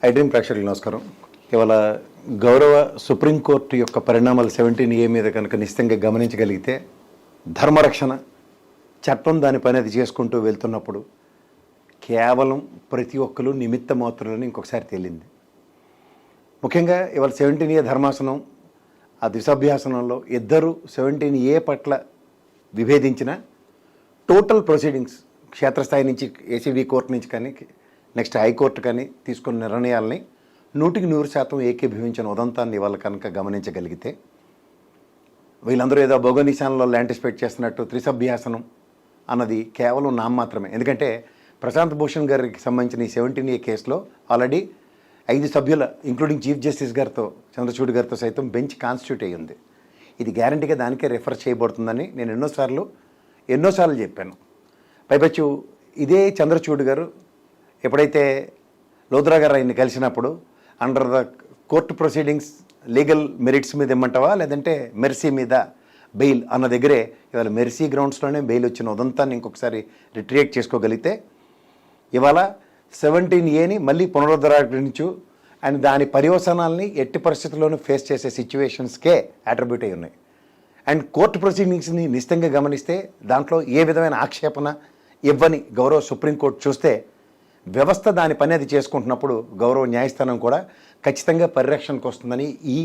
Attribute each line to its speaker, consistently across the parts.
Speaker 1: ఐడ్రీమ్ ప్రేక్షకులకు నమస్కారం. ఇవాళ గౌరవ సుప్రీంకోర్టు యొక్క పరిణామాలు 17A మీద కనుక నిశ్చితంగా గమనించగలిగితే ధర్మరక్షణ చట్టం దాని పని అది చేసుకుంటూ వెళ్తున్నప్పుడు కేవలం ప్రతి ఒక్కరు నిమిత్త మాత్రులని ఇంకొకసారి తేలింది. ముఖ్యంగా ఇవాళ 17A ధర్మాసనం ఆ దిశాభ్యాసనంలో ఇద్దరు 17A పట్ల విభేదించిన టోటల్ ప్రొసీడింగ్స్ క్షేత్రస్థాయి నుంచి ఏసీబీ కోర్టు నుంచి కానీ నెక్స్ట్ హైకోర్టు కానీ తీసుకున్న నిర్ణయాలని 100% ఏకీభవించిన ఉదంతాన్ని ఇవాళ కనుక గమనించగలిగితే వీళ్ళందరూ ఏదో భౌగోళిశాలలో యాంటిసిపేట్ చేస్తున్నట్టు త్రిసభ్యాసనం అన్నది కేవలం నామమాత్రమే. ఎందుకంటే ప్రశాంత్ భూషణ్ గారికి సంబంధించిన ఈ 17A కేసులో ఆల్రెడీ 5 సభ్యుల ఇంక్లూడింగ్ చీఫ్ జస్టిస్ గారితో చంద్రచూడ్ గారితో సైతం బెంచ్ కాన్స్టిట్యూట్ అయ్యి ఉంది. ఇది గ్యారంటీగా దానికే రిఫర్ చేయబడుతుందని నేను ఎన్నోసార్లు చెప్పాను. పైపచ్చు ఇదే చంద్రచూడ్ గారు ఎప్పుడైతే లోద్రా గారు ఆయన్ని కలిసినప్పుడు under the court proceedings legal merits మీద ఇమ్మంటావా లేదంటే మెర్సీ మీద బెయిల్ అన్న దగ్గరే ఇవాళ మెర్సీ గ్రౌండ్స్లోనే బెయిల్ వచ్చిన ఉదంతాన్ని ఇంకొకసారి రిట్రియేట్ చేసుకోగలిగితే ఇవాళ 17Aని మళ్ళీ పునరుద్ధరించు అండ్ దాని పర్యవసానాలని ఎట్టి పరిస్థితుల్లోనూ ఫేస్ చేసే సిచ్యువేషన్స్కే అట్రిబ్యూట్ అయి ఉన్నాయి. అండ్ కోర్టు ప్రొసీడింగ్స్ని నిశ్చితంగా గమనిస్తే దాంట్లో ఏ విధమైన ఆక్షేపణ ఇవ్వని గౌరవ సుప్రీంకోర్టు చూస్తే వ్యవస్థ దాని పని అది చేసుకుంటున్నప్పుడు గౌరవ న్యాయస్థానం కూడా ఖచ్చితంగా పరిరక్షణకు వస్తుందని ఈ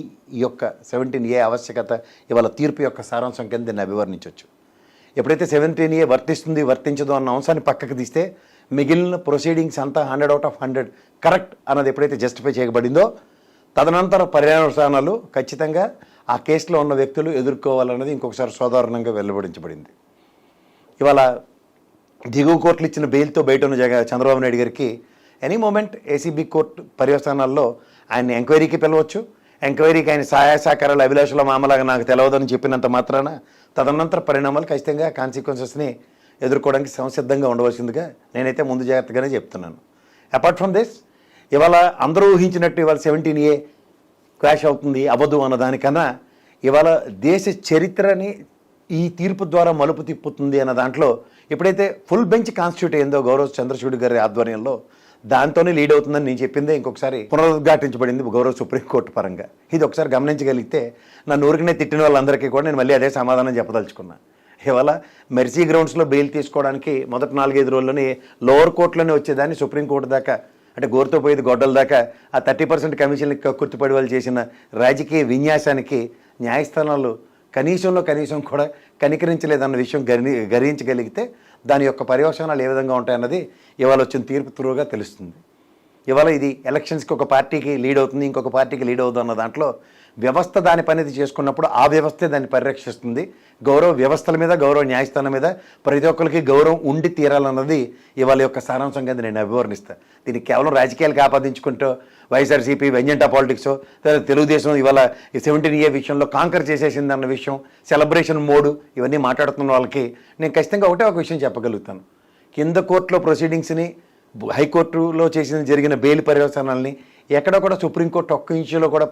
Speaker 1: యొక్క 17A ఆవశ్యకత ఇవాళ తీర్పు యొక్క సారాంశం కింద దీన్ని అభివర్ణించవచ్చు. ఎప్పుడైతే 17A వర్తించదు అన్న అంశాన్ని పక్కకు తీస్తే మిగిలిన ప్రొసీడింగ్స్ అంతా 100/100 కరెక్ట్ అన్నది ఎప్పుడైతే జస్టిఫై చేయబడిందో తదనంతర పర్యవసానాలు ఖచ్చితంగా ఆ కేసులో ఉన్న వ్యక్తులు ఎదుర్కోవాలన్నది ఇంకొకసారి సాధారణంగా వెలువడించబడింది. ఇవాళ దిగువ కోర్టులు ఇచ్చిన బెయిల్తో బయట ఉన్న చంద్రబాబు నాయుడు గారికి ఎనీ మూమెంట్ ఏసీబీ కోర్టు పర్యవసానాల్లో ఆయన్ని ఎంక్వైరీకి పిలవచ్చు. ఎంక్వైరీకి ఆయన సహాయ సహకారాలు అభిలాషుల మామలాగా నాకు తెలియదని చెప్పినంత మాత్రాన తదనంతర పరిణామాలు ఖచ్చితంగా కాన్సిక్వెన్సెస్ని ఎదుర్కోవడానికి సంసిద్ధంగా ఉండవలసిందిగా నేనైతే ముందు జాగ్రత్తగానే చెప్తున్నాను. అపార్ట్ ఫ్రమ్ దిస్ ఇవాళ అందరూ ఊహించినట్టు ఇవాళ 17A క్రాష్ అవుతుంది అవ్వదు అన్న దానికన్నా ఇవాళ దేశ చరిత్రని ఈ తీర్పు ద్వారా మలుపు తిప్పుతుంది అన్న దాంట్లో ఎప్పుడైతే ఫుల్ బెంచ్ కాన్స్టిట్యూట్ అయిందో గౌరవ చంద్రచూడ్ గారి ఆధ్వర్యంలో దాంతోనే లీడ్ అవుతుందని నేను చెప్పిందే ఇంకొకసారి పునరుద్ఘాటించబడింది గౌరవ సుప్రీంకోర్టు పరంగా. ఇది ఒకసారి గమనించగలిగితే నన్ను ఊరికనే తిట్టిన వాళ్ళందరికీ కూడా నేను మళ్ళీ అదే సమాధానం చెప్పదలుచుకున్నా. ఇవాళ మెర్సీ గ్రౌండ్స్లో బెయిల్ తీసుకోవడానికి మొదటి 4-5 రోజుల్లోనే లోవర్ కోర్టులోనే వచ్చేదాన్ని సుప్రీంకోర్టు దాకా అంటే గోరుతో పోయేది గొడ్డల దాకా ఆ 30% కమిషన్కి కక్కుర్తిపడి వాళ్ళు చేసిన రాజకీయ విన్యాసానికి న్యాయస్థానాలు కనీసం కూడా కనికరించలేదన్న విషయం గ్రహించగలిగితే దాని యొక్క పర్యవసానాలు ఏ విధంగా ఉంటాయన్నది ఇవాళ వచ్చిన తీర్పు త్రూగా తెలుస్తుంది. ఇవాళ ఇది ఎలక్షన్స్కి ఒక పార్టీకి లీడ్ అవుతుంది ఇంకొక పార్టీకి లీడ్ అవుతుంది అన్న దాంట్లో వ్యవస్థ దాని పనిది చేసుకున్నప్పుడు ఆ వ్యవస్థే దాన్ని పరిరక్షిస్తుంది. గౌరవ వ్యవస్థల మీద గౌరవ న్యాయస్థానం మీద ప్రతి ఒక్కరికి గౌరవం ఉండి తీరాలన్నది ఇవాళ యొక్క సారాంశం కింద నేను అభివర్ణిస్తాను. దీనికి కేవలం రాజకీయాలకు ఆపాదించుకుంటూ వైఎస్ఆర్సీపీ వెంజెంటా పాలిటిక్స్ తెలుగుదేశం ఇవాళ 17A విషయంలో కాంకర్ చేసేసింది అన్న విషయం సెలబ్రేషన్ మోడు ఇవన్నీ మాట్లాడుతున్న వాళ్ళకి నేను ఖచ్చితంగా ఒక విషయం చెప్పగలుగుతాను. కింద కోర్టులో ప్రొసీడింగ్స్ని హైకోర్టులో జరిగిన బెయిల్ పర్యవసానాలని ఎక్కడ కూడా సుప్రీంకోర్టు ఒక్క ఇంచులో కూడా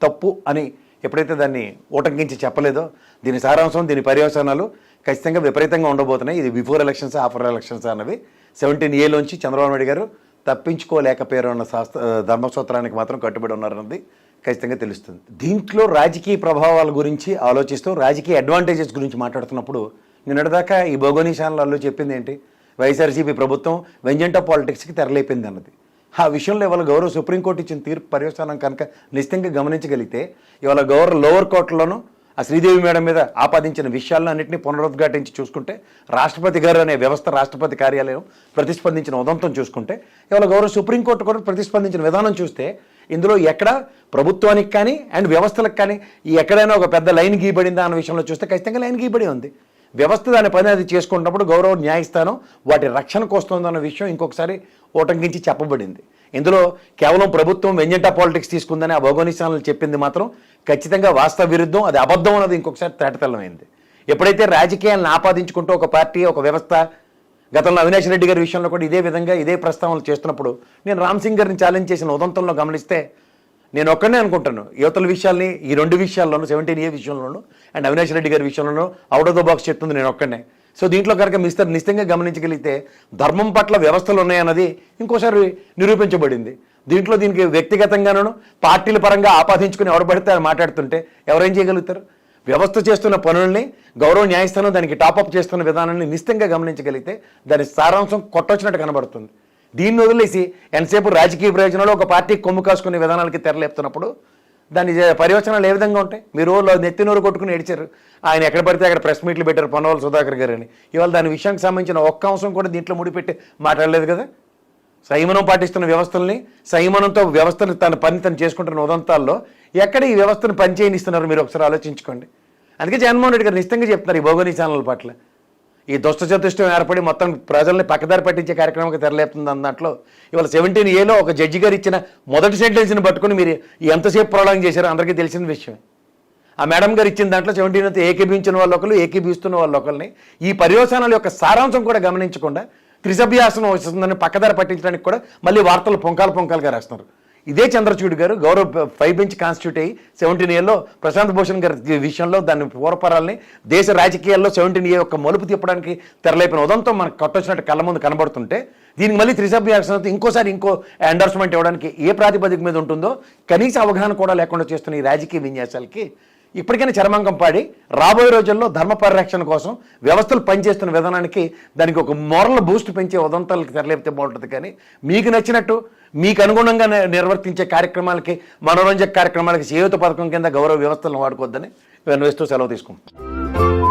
Speaker 1: తప్పు అని ఎప్పుడైతే దాన్ని ఊటంకించి చెప్పలేదో దీని సారాంశం దీని పర్యవసానాలు ఖచ్చితంగా విపరీతంగా ఉండబోతున్నాయి. ఇది బిఫోర్ ఎలక్షన్స్ ఆఫ్టర్ ఎలక్షన్స్ అన్నవి 17Aలోంచి చంద్రబాబు నాయుడు గారు తప్పించుకోలేకపోయారు అన్న ధర్మసూత్రానికి మాత్రం కట్టుబడి ఉన్నారన్నది ఖచ్చితంగా తెలుస్తుంది. దీంట్లో రాజకీయ ప్రభావాల గురించి ఆలోచిస్తూ రాజకీయ అడ్వాంటేజెస్ గురించి మాట్లాడుతున్నప్పుడు నిన్నటిదాకా ఈ భౌగోళిశాలలో చెప్పింది ఏంటి వైఎస్ఆర్సీపీ ప్రభుత్వం వెంజెంటా పాలిటిక్స్కి తెరలేపింది అన్నది. ఆ విషయంలో ఇవాళ గౌరవ సుప్రీంకోర్టు ఇచ్చిన తీర్పు పర్యవసానం కనుక నిశ్చితంగా గమనించగలిగితే ఇవాళ గౌరవ లోవర్ కోర్టులోనూ ఆ శ్రీదేవి మేడం మీద ఆపాదించిన విషయాలను అన్నింటినీ పునరుద్ఘాటించి చూసుకుంటే రాష్ట్రపతి గారు అనే వ్యవస్థ రాష్ట్రపతి కార్యాలయం ప్రతిస్పందించిన ఉదంతం చూసుకుంటే ఇవాళ గౌరవ సుప్రీంకోర్టు కూడా ప్రతిస్పందించిన విధానం చూస్తే ఇందులో ఎక్కడ ప్రభుత్వానికి కానీ అండ్ వ్యవస్థలకు కానీ ఎక్కడైనా ఒక పెద్ద లైన్ గీయబడిందా అన్న విషయంలో చూస్తే ఖచ్చితంగా లైన్ గీయబడి ఉంది. వ్యవస్థ దాని పని అది చేసుకున్నప్పుడు గౌరవ న్యాయస్థానం వాటి రక్షణకు వస్తుందన్న విషయం ఇంకొకసారి ఓటంకించి చెప్పబడింది. ఇందులో కేవలం ప్రభుత్వం వెంజెంటా పాలిటిక్స్ తీసుకుందని ఆ భౌగోళిశాలను చెప్పింది మాత్రం ఖచ్చితంగా వాస్తవ విరుద్ధం, అది అబద్ధం అన్నది ఇంకొకసారి తేటతెల్లమైంది. ఎప్పుడైతే రాజకీయాలను ఆపాదించుకుంటూ ఒక పార్టీ ఒక వ్యవస్థ గతంలో అవినాష్ రెడ్డి గారి విషయంలో కూడా ఇదే విధంగా ఇదే ప్రస్తావనలు చేస్తున్నప్పుడు నేను రామ్ సింగ్ గారిని ఛాలెంజ్ చేసిన ఉదంతంలో గమనిస్తే నేను ఒక్కనే అనుకుంటాను యువతల విషయాల్ని ఈ రెండు విషయాల్లోనూ 17A విషయంలోనూ అండ్ అవినాష్ రెడ్డి గారి విషయంలోనూ అవుట్ ఆఫ్ ద బాక్స్ చెప్తుంది నేను ఒక్కనే. సో దీంట్లో కనుక మిస్టర్ నిశ్చితంగా గమనించగలిగితే ధర్మం పట్ల వ్యవస్థలు ఉన్నాయన్నది ఇంకోసారి నిరూపించబడింది. దీనికి వ్యక్తిగతంగానూ పార్టీల పరంగా ఆపాదించుకుని ఎవరు పడితే అని మాట్లాడుతుంటే ఎవరేం చేయగలుగుతారు? వ్యవస్థ చేస్తున్న పనుల్ని గౌరవ న్యాయస్థానం దానికి టాపప్ చేస్తున్న విధానాన్ని నిశ్చితంగా గమనించగలిగితే దాని సారాంశం కొట్టొచ్చినట్టు కనబడుతుంది. దీన్ని వదిలేసి ఎంతసేపు రాజకీయ ప్రయోజనాలు ఒక పార్టీ కొమ్ము కాసుకునే విధానాలకి తెరలేపుతున్నప్పుడు దాని పర్యవచనాలు ఏ విధంగా ఉంటాయి? మీరు నెత్తి నోరు కొట్టుకుని ఏడిచారు, ఆయన ఎక్కడ పడితే అక్కడ ప్రెస్ మీట్లు పెట్టారు పొన్నవాళ్ళ సుధాకర్ గారు అని. ఇవాళ దాని విషయానికి సంబంధించిన ఒక్క అంశం కూడా దీంట్లో ముడిపెట్టి మాట్లాడలేదు కదా. సంయమనం పాటిస్తున్న వ్యవస్థల్ని, సంయమనంతో వ్యవస్థను తన పని తను చేసుకుంటున్న ఉదంతాల్లో ఎక్కడ ఈ వ్యవస్థను పనిచేయనిస్తున్నారు మీరు ఒకసారి ఆలోచించుకోండి. అందుకే జగన్మోహన్ రెడ్డి గారు నిశ్చితంగా చెప్తున్నారు ఈ భౌగోళిక ఛానల్ పట్ల. ఈ దుష్ట చతుష్టం ఏర్పడి మొత్తం ప్రజల్ని పక్కదారి పట్టించే కార్యక్రమానికి తెరలేపుతుంది అన్నట్లో ఇవాళ 17A ఒక జడ్జి గారు ఇచ్చిన మొదటి సెంటెన్స్ని పట్టుకుని మీరు ఎంతసేపు ప్రొలాంగ్ చేశారో అందరికీ తెలిసిన విషయమే. ఆ మేడం గారు ఇచ్చిన దాంట్లో 17 ఏకీభించిన వాళ్ళు ఒకరు, ఏకీభిస్తున్న వాళ్ళు ఒకరిని ఈ పర్యవసానాల యొక్క సారాంశం కూడా గమనించకుండా త్రిసభ్యాసనం వస్తుందని పక్కదారి పట్టించడానికి కూడా మళ్ళీ వార్తలు పొంకాలుగా రాస్తున్నారు. ఇదే చంద్రచూడ్ గారు గౌరవ 5 బెంచ్ కాన్స్టిట్యూట్ అయ్యి 17Aలో ప్రశాంత్ భూషణ్ గారి విషయంలో దాని పూర్వపరాలని దేశ రాజకీయాల్లో 17A యొక్క మలుపు తిప్పడానికి తెరలేపిన ఉదంతం మనకు కొట్టొచ్చినట్టు కళ్ళ ముందు కనబడుతుంటే దీనికి మళ్ళీ త్రిసభ్యాసనంతో ఇంకో ఎండోర్స్మెంట్ ఇవ్వడానికి ఏ ప్రాతిపదిక మీద ఉంటుందో కనీస అవగాహన కూడా లేకుండా చేస్తున్న ఈ రాజకీయ విన్యాసాలకి ఇప్పటికైనా చరమాంకం పాడి రాబోయే రోజుల్లో ధర్మ పరిరక్షణ కోసం వ్యవస్థలు పనిచేస్తున్న విధానానికి దానికి ఒక మోరల్ బూస్ట్ పెంచే ఉదంతాలకు తెరలేపితే బాగుంటుంది. కానీ మీకు నచ్చినట్టు మీకు అనుగుణంగా నిర్వర్తించే కార్యక్రమాలకి, మనోరంజక కార్యక్రమాలకి చేయూత పథకం కింద గౌరవ వ్యవస్థలను వాడుకోవద్దని వేస్తూ సెలవు తీసుకుంటాం.